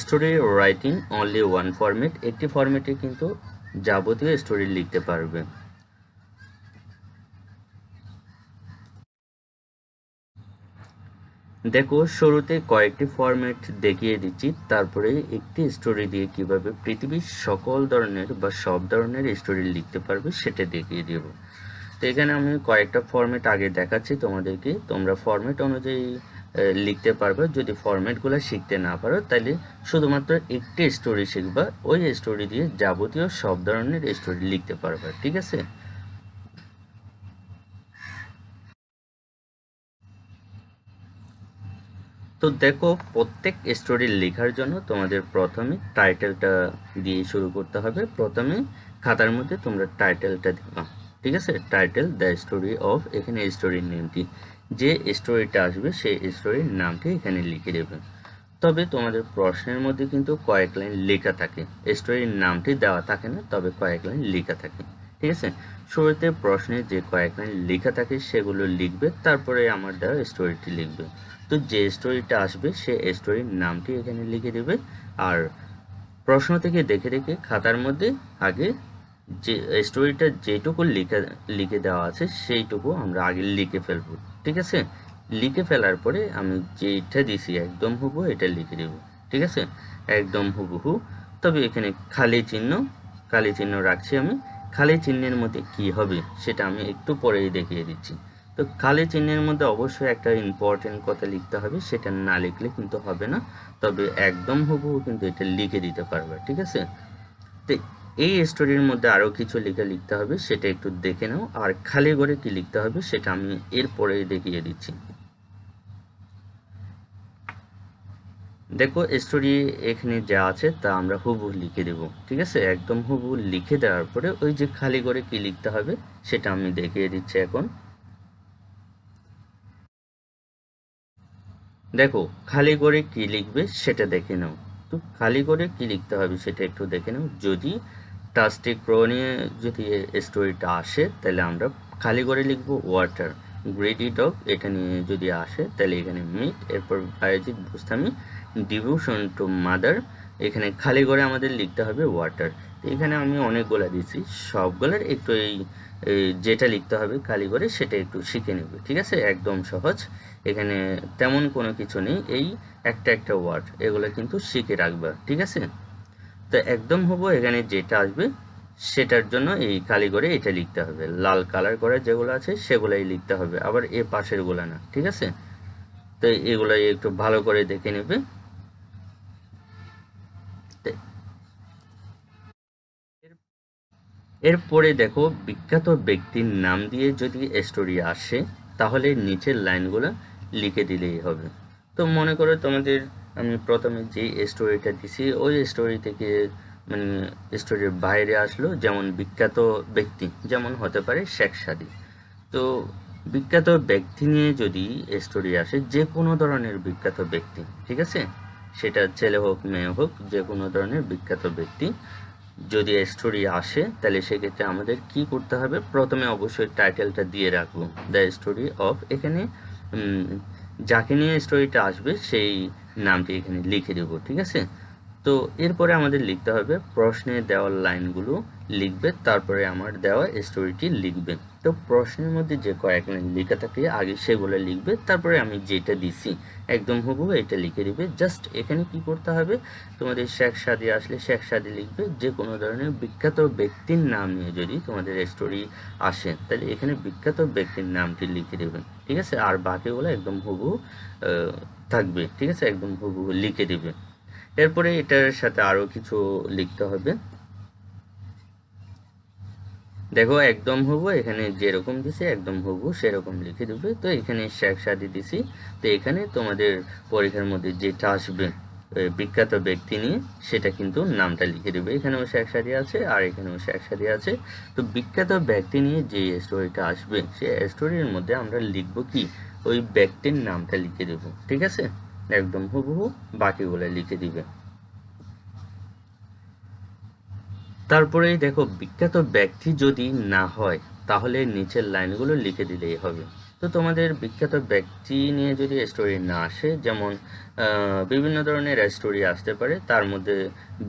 Story writing only one format, একটি ফরম্যাটে কিন্তু যাবতীয় স্টোরি লিখতে পারবে। দেখো শুরুতে কয়েকটি ফরম্যাট দেখিয়ে দিচ্ছি, তারপরে একটি স্টোরি দিয়ে কিভাবে পৃথিবীর সকল ধরনের বা সব ধরনের স্টোরি লিখতে পারবে সেটা দেখিয়ে দেব। তো এখানে আমি কয়েকটা ফরম্যাট আগে দেখাচ্ছি তোমাদেরকে, তোমরা ফরম্যাট অনুযায়ী লিখতে পারবে। যদি ফরম্যাটগুলো শিখতে না পারো তাহলে শুধুমাত্র একটি স্টোরি শিখবা, ওই স্টোরি দিয়ে যাবতীয় সব ধরনের স্টোরি লিখতে পারবে, ঠিক আছে? তো দেখো প্রত্যেক স্টোরি লেখার জন্য তোমাদের প্রথমে টাইটেলটা দিয়ে শুরু করতে হবে। প্রথমে খাতার মধ্যে তোমরা টাইটেলটা দিবা, ঠিক আছে? টাইটেল দ্য স্টোরি অফ, এখানে স্টোরির নেমটি, যে স্টোরিটা আসবে সেই স্টোরির নামটি এখানে লিখে দেবে। তবে তোমাদের প্রশ্নের মধ্যে কিন্তু কয়েক লাইন লেখা থাকে, স্টোরির নামটি দেওয়া থাকে না, তবে কয়েক লাইন লেখা থাকে, ঠিক আছে? শুরুতে প্রশ্নে যে কয়েক লাইন লেখা থাকে সেগুলো লিখবে, তারপরে আমার দেওয়া স্টোরিটি লিখবে। তো যে স্টোরিটা আসবে সে স্টোরির নামটি এখানে লিখে দেবে। আর প্রশ্ন থেকে দেখে দেখে খাতার মধ্যে আগে যে স্টোরিটা যেটুকু লিখে দেওয়া আছে সেইটুকু আমরা আগে লিখে ফেলবো, ঠিক আছে? লিখে ফেলার পরে আমি যেটা দিছি একদম হুবহু এটা লিখে দেব, ঠিক আছে? একদম হুবহু। তবে এখানে খালি চিহ্ন রাখছি আমি। খালি চিহ্নের মধ্যে কি হবে সেটা আমি একটু পরেই দেখিয়ে দিচ্ছি। তো খালি চিহ্নের মধ্যে অবশ্যই একটা ইম্পর্টেন্ট কথা লিখতে হবে, সেটা না লিখলে কিন্তু হবে না। তবে একদম হুবহু কিন্তু এটা লিখে দিতে পারবে, ঠিক আছে? তো এই স্টোরির মধ্যে আরও কিছু লেখা লিখতে হবে, সেটা একটু দেখে নাও। আর খালি ঘরে কি লিখতে হবে সেটা আমি এরপরেই দেখিয়ে দিচ্ছি। দেখো স্টোরি এখানে যা আছে তা আমরা হুবহু লিখে দেব, ঠিক আছে? একদম হুবহু লিখে দেওয়ার পরে ওই যে খালি ঘরে কি লিখতে হবে সেটা আমি দেখিয়ে দিচ্ছি এখন। দেখো খালি করে কি লিখবে সেটা দেখে নাও। তো খালি করে কি লিখতে হবে সেটা একটু দেখে নাও। যদি টাস্টি ক্রো নিয়ে যদি স্টোরিটা আসে তাহলে আমরা খালি করে লিখবো ওয়াটার। গ্রেডি ডগ এটা নিয়ে যদি আসে তাহলে এখানে মিট, এরপর Bayazid Bustami devotion to mother, এখানে খালি করে আমাদের লিখতে হবে ওয়াটার। তো এখানে আমি অনেকগুলা দিচ্ছি, সবগুলোর একটু যেটা লিখতে হবে খালি করে সেটা একটু শিখে নেবে, ঠিক আছে? একদম সহজ, এখানে তেমন কোনো কিছু নেই, এই একটা একটা ওয়ার্ড এগুলো কিন্তু শিখে রাখবা, ঠিক আছে? তো একদম হবো এখানে যেটা আসবে সেটার জন্য এই কালি করে এটা লিখতে হবে, লাল কালার করে যেগুলো আছে সেগুলাই লিখতে হবে, আবার এ পাশের গুলা না, ঠিক আছে? তো এগুলাই একটু ভালো করে দেখে নেবে। তো এরপরে দেখো বিখ্যাত ব্যক্তির নাম দিয়ে যদি স্টোরি আসে তাহলে নিচের লাইনগুলো লিখে দিলেই হবে। তো মনে করো তোমাদের আমি প্রথমে যে স্টোরিটা দিছি ওই স্টোরি থেকে মানে স্টোরির বাইরে আসলো, যেমন বিখ্যাত ব্যক্তি যেমন হতে পারে শেখ সাদী। তো বিখ্যাত ব্যক্তি নিয়ে যদি স্টোরি আসে, যে কোনো ধরনের বিখ্যাত ব্যক্তি, ঠিক আছে? সেটা ছেলে হোক মেয়ে হোক, যে কোনো ধরনের বিখ্যাত ব্যক্তি যদি স্টোরি আসে তাহলে সেক্ষেত্রে আমাদের কি করতে হবে, প্রথমে অবশ্যই টাইটেলটা দিয়ে রাখবো দ্য স্টোরি অফ, এখানে যাকে নিয়ে স্টোরিটা আসবে সেই নামটি এখানে লিখে দেবো, ঠিক আছে? তো এরপরে আমাদের লিখতে হবে প্রশ্নে দেওয়া লাইনগুলো লিখবে, তারপরে আমার দেওয়া স্টোরিটি লিখবে। তো প্রশ্নের মধ্যে যে কয়েক লাইন লেখা থাকে আগে সেগুলো লিখবে, তারপরে আমি যেটা দিছি একদম হুবহু এটা লিখে দিবে। জাস্ট এখানে কি করতে হবে, তোমাদের শেখ সাদী আসলে শেখ সাদী লিখবে। যে কোনো ধরনের বিখ্যাত ব্যক্তির নাম নিয়ে যদি তোমাদের স্টোরি আসে তাহলে এখানে বিখ্যাত ব্যক্তির নামটি লিখে দেবে, ঠিক আছে? আর বাকিগুলো একদম হুবহু থাকবে, ঠিক আছে? একদম হুবহু লিখে দিবে। এরপরে এটার সাথে আরো কিছু লিখতে হবে। দেখো একদম হুবহু এখানে যেরকম দিছি একদম হুবহু সেরকম লিখে দেবে। তো এখানে শেখ সাদী দিছি। তো এখানে তোমাদের পরীক্ষার মধ্যে যেটা আসবে বিখ্যাত ব্যক্তি নিয়ে সেটা কিন্তু নামটা লিখে দেবে। এখানেও শেখ সাদী আছে আর এখানেও শেখ সাদী আছে। তো বিখ্যাত ব্যক্তি নিয়ে যে স্টোরিটা আসবে সে স্টোরির মধ্যে আমরা লিখব কি, ওই ব্যক্তির নামটা লিখে দেব, ঠিক আছে? একদম হুবহু বাকিগুলো লিখে দিবে। তারপরেই দেখো বিখ্যাত ব্যক্তি যদি না হয় তাহলে নিচের লাইনগুলো লিখে দিলেই হবে। তো তোমাদের বিখ্যাত ব্যক্তি নিয়ে যদি স্টোরি না আসে, যেমন বিভিন্ন ধরনের স্টোরি আসতে পারে, তার মধ্যে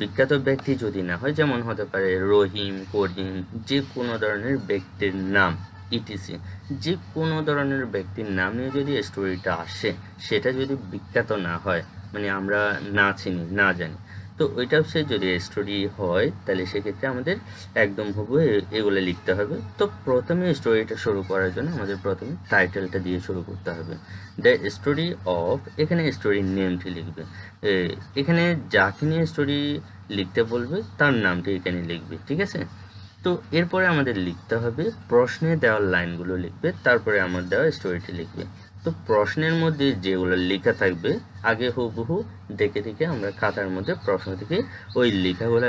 বিখ্যাত ব্যক্তি যদি না হয়, যেমন হতে পারে রহিম, করিম, যে কোনো ধরনের ব্যক্তির নাম ইটিসি, যে কোনো ধরনের ব্যক্তির নাম নিয়ে যদি স্টোরিটা আসে, সেটা যদি বিখ্যাত না হয়, মানে আমরা না চিনি না জানি, তো ওইটাও সে যদি স্টোরি হয়, তাহলে সেক্ষেত্রে আমাদের একদম হুবহু এগুলো লিখতে হবে। তো প্রথমে স্টোরিটা শুরু করার জন্য আমাদের প্রথমে টাইটেলটা দিয়ে শুরু করতে হবে। দ্য স্টোরি অফ, এখানে স্টোরির নেমটি লিখবে। এখানে যাকে নিয়ে স্টোরি লিখতে বলবে তার নামটি এখানে লিখবে, ঠিক আছে। তো এরপরে আমাদের লিখতে হবে প্রশ্নে দেওয়ার লাইনগুলো লিখবে, তারপরে আমার দেওয়া স্টোরিটি লিখবে। তো প্রশ্নের মধ্যে যেগুলো লেখা থাকবে আগে হুবহু দেখে দেখে আমরা খাতার মধ্যে প্রশ্ন থেকে ওই লেখাগুলো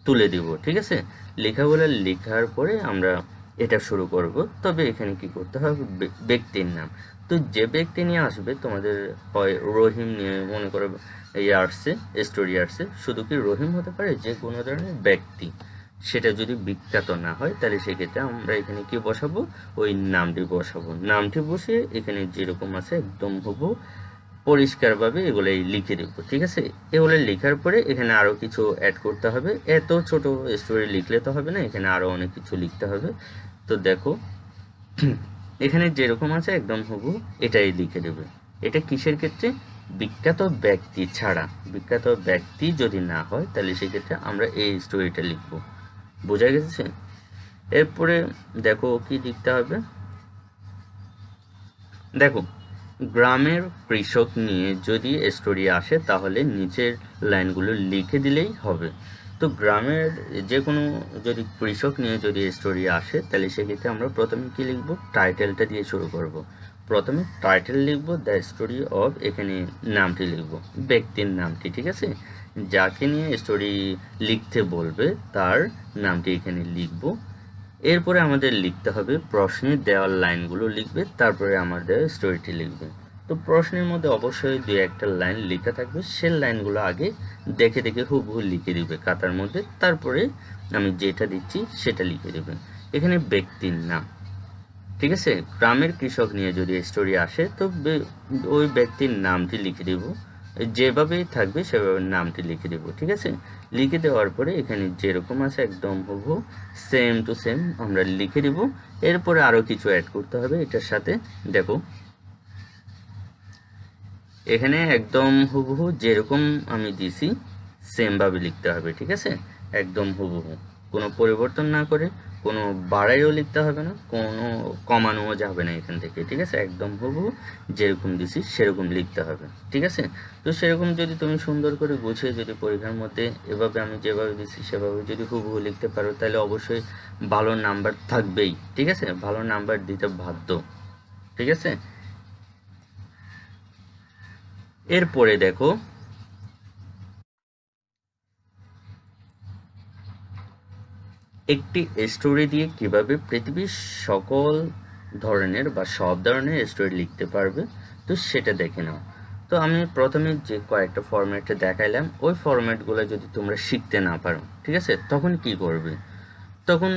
তুলে দিব, ঠিক আছে। লেখাগুলো লেখার পরে আমরা এটা শুরু করব। তবে এখানে কি করতে হবে, ব্যক্তির নাম। তো যে ব্যক্তি নিয়ে আসবে, তোমাদের হয় রহিম নিয়ে মনে করো ইয়ে আসছে, স্টোরি আসছে, শুধু কি রহিম হতে পারে, যে কোনো ধরনের ব্যক্তি, সেটা যদি বিখ্যাত না হয়, তাহলে সেক্ষেত্রে আমরা এখানে কি বসাবো, ওই নামটি বসাবো। নামটি বসে এখানে যেরকম আছে একদম হুবহু পরিষ্কারভাবে এগুলাই লিখে দেবো, ঠিক আছে। এগুলো লেখার পরে এখানে আরও কিছু অ্যাড করতে হবে। এত ছোট স্টোরি লিখলে তো হবে না, এখানে আরও অনেক কিছু লিখতে হবে। তো দেখো এখানে যেরকম আছে একদম হুবহু এটাই লিখে দেবে। এটা কিসের ক্ষেত্রে, বিখ্যাত ব্যক্তি ছাড়া। বিখ্যাত ব্যক্তি যদি না হয়, তাহলে সেক্ষেত্রে আমরা এই স্টোরিটা লিখবো। বোঝা গেছে? এরপরে দেখো কি লিখতে হবে। দেখো, গ্রামের কৃষক নিয়ে যদি স্টোরি আসে, তাহলে নিচের লাইনগুলো লিখে দিলেই হবে। তো গ্রামের যে কোনো যদি কৃষক নিয়ে যদি স্টোরি আসে, তাহলে সেক্ষেত্রে আমরা প্রথমে কি লিখব, টাইটেলটা দিয়ে শুরু করব। প্রথমে টাইটেল লিখব, দ্য স্টোরি অফ, এখানে নামটি লিখব, ব্যক্তির নামটি, ঠিক আছে। যাকে নিয়ে স্টোরি লিখতে বলবে তার নামটি এখানে লিখব। এরপরে আমাদের লিখতে হবে প্রশ্নের দেওয়ার লাইনগুলো লিখবে, তারপরে আমাদের স্টোরিটি লিখবে। তো প্রশ্নের মধ্যে অবশ্যই দুই একটা লাইন লেখা থাকবে, সে লাইনগুলো আগে দেখে দেখে হুবহু লিখে দিবে খাতার মধ্যে, তারপরে আমি যেটা দিচ্ছি সেটা লিখে দেবে। এখানে ব্যক্তির নাম, ঠিক আছে। গ্রামের কৃষক নিয়ে যদি স্টোরি আসে, তো ওই ব্যক্তির নামটি লিখে দেব, যেভাবেই থাকবে সেভাবে নামটি লিখে দেব, ঠিক আছে। লিখে দেওয়ার পরে এখানে যেরকম আছে একদম হুবহু সেম টু সেম আমরা লিখে দেব। এরপরে আরও কিছু অ্যাড করতে হবে এটার সাথে। দেখো এখানে একদম হুবহু যেরকম আমি দিছি সেমভাবে লিখতে হবে, ঠিক আছে। একদম হুবহু, কোনো পরিবর্তন না করে, কোনো বাড়াইও লিখতে হবে না, কোনো কমানোও যাবে না এখান থেকে, ঠিক আছে। একদম হুবহু যেরকম দিছি সেরকম লিখতে হবে, ঠিক আছে। তো সেরকম যদি তুমি সুন্দর করে গুছিয়ে যদি পরীক্ষার মধ্যে এভাবে আমি যেভাবে দিছি সেভাবে যদি হুবহু লিখতে পারো, তাহলে অবশ্যই ভালো নাম্বার থাকবেই, ঠিক আছে। ভালো নাম্বার দিতে বাধ্য, ঠিক আছে। এরপরে দেখো একটি স্টোরি দিয়ে কিভাবে পৃথিবীর সকল ধরনের বা সব ধরনের স্টোরি লিখতে পারবে, তো সেটা দেখে নাও। তো আমি প্রথমে যে কয়েকটা ফরম্যাটে দেখাইলাম, ওই ফরম্যাটগুলো যদি তোমরা শিখতে না পারো, ঠিক আছে, তখন কি করবে, তখন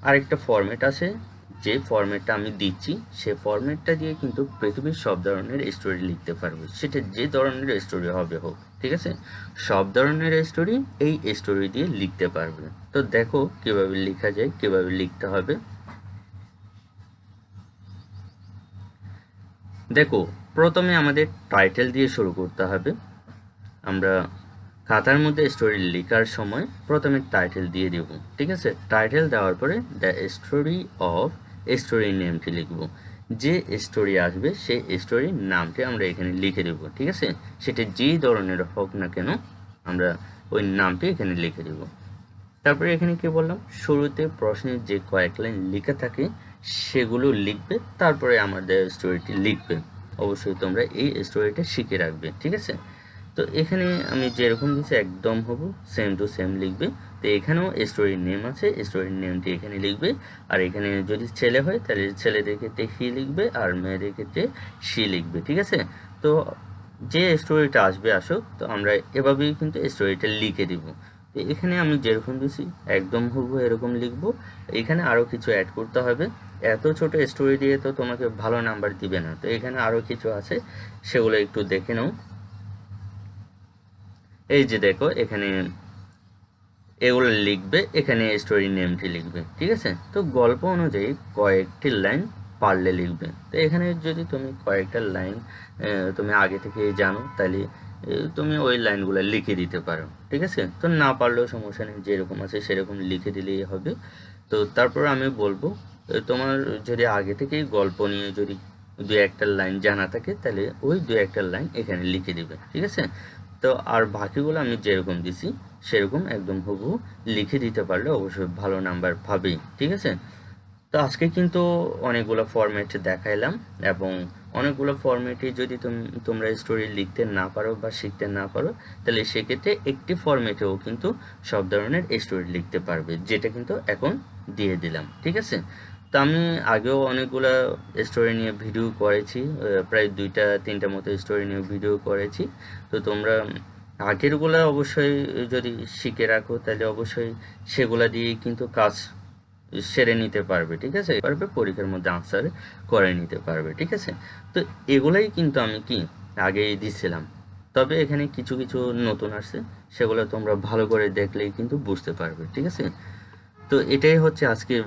আরেকটা ফরম্যাট আছে, যে ফরম্যাটটা আমি দিচ্ছি সে ফরম্যাটটা দিয়ে কিন্তু পৃথিবীর সব ধরনের স্টোরি লিখতে পারবে, সেটা যে ধরনের স্টোরি হবে হোক, ঠিক আছে। সব ধরনের স্টোরি এই স্টোরি দিয়ে লিখতে পারবে। তো দেখো কিভাবে লেখা যায়, কিভাবে লিখতে হবে। দেখো প্রথমে আমাদের টাইটেল দিয়ে শুরু করতে হবে। আমরা খাতার মধ্যে স্টোরি লেখার সময় প্রথমে টাইটেল দিয়ে দেব, ঠিক আছে। টাইটেল দেওয়ার পরে দ্য স্টোরি অফ, স্টোরি নেমটি লিখব। যে স্টোরি আসবে সেই স্টোরির নামটি আমরা এখানে লিখে দেব, ঠিক আছে। সেটা যেই ধরনের হোক না কেন, আমরা ওই নামটি এখানে লিখে দেব। তারপরে এখানে কি বললাম, শুরুতে প্রশ্নের যে কয়েক লাইন লেখা থাকে সেগুলো লিখবে, তারপরে আমাদের স্টোরিটি লিখবে। অবশ্যই তোমরা এই স্টোরিটা শিখে রাখবে, ঠিক আছে। তো এখানে আমি যেরকম দিচ্ছি একদম হবু সেম টু সেম লিখবে। তো এখানেও স্টোরির নেম আছে, স্টোরির নেমটি এখানে লিখবে। আর এখানে যদি ছেলে হয় তাহলে ছেলেদের ক্ষেত্রে হি লিখবে, আর মেয়েদের ক্ষেত্রে সি লিখবে, ঠিক আছে। তো যে স্টোরিটা আসবে আসুক, তো আমরা এভাবেই কিন্তু স্টোরিটা লিখে দিব। তো এখানে আমি যেরকম দিছি একদম হুবহু এরকম লিখবো। এখানে আরও কিছু অ্যাড করতে হবে। এত ছোট স্টোরি দিয়ে তো তোমাকে ভালো নাম্বার দিবে না, তো এখানে আরও কিছু আছে, সেগুলো একটু দেখে নাও। এই যে দেখো এখানে এগুলো লিখবে, এখানে স্টোরি নেমটি লিখবে, ঠিক আছে। তো গল্প অনুযায়ী কয়েকটি লাইন পারলে লিখবে। তো এখানে যদি তুমি কয়েকটা লাইন তুমি আগে থেকে জানো, তাহলে তুমি ওই লাইনগুলো লিখে দিতে পারো, ঠিক আছে। তো না পারলেও সমস্যা নেই, যেরকম আছে সেরকম লিখে দিলেই হবে। তো তারপর আমি বলবো, তোমার যদি আগে থেকেই গল্প নিয়ে যদি দু একটা লাইন জানা থাকে, তাহলে ওই দু একটা লাইন এখানে লিখে দিবে, ঠিক আছে। তো আর বাকিগুলো আমি যেরকম দিছি সেরকম একদম হুবহু লিখে দিতে পারলে অবশ্যই ভালো নাম্বার পাবেই, ঠিক আছে। তো আজকে কিন্তু অনেকগুলো ফরম্যাট দেখাইলাম, এবং অনেকগুলো ফরম্যাটে যদি তোমরা স্টোরি লিখতে না পারো বা শিখতে না পারো, তাহলে সেক্ষেত্রে একটি ফরম্যাটেও কিন্তু সব ধরনের স্টোরি লিখতে পারবে, যেটা কিন্তু এখন দিয়ে দিলাম, ঠিক আছে। তো আমি আগেও অনেকগুলো স্টোরি নিয়ে ভিডিও করেছি, প্রায় 2-3টা মতো স্টোরি নিয়ে ভিডিও করেছি। তো তোমরা আগেরগুলা অবশ্যই যদি শিখে রাখো, তাহলে অবশ্যই সেগুলা দিয়েই কিন্তু কাজ সেরে নিতে পারবে, ঠিক আছে। পারবে পরীক্ষার মধ্যে আনসার করে নিতে পারবে, ঠিক আছে। তো এগুলাই কিন্তু আমি কি আগেই দিছিলাম, তবে এখানে কিছু কিছু নতুন আসছে, সেগুলো তোমরা ভালো করে দেখলেই কিন্তু বুঝতে পারবে, ঠিক আছে। তো এটাই হচ্ছে আজকের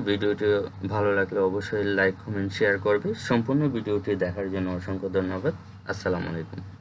ভিডিওটি ভালো লাগলে অবশ্যই লাইক কমেন্ট শেয়ার করবে। সম্পূর্ণ ভিডিওটি দেখার জন্য অসংখ্য ধন্যবাদ। আসসালামু আলাইকুম।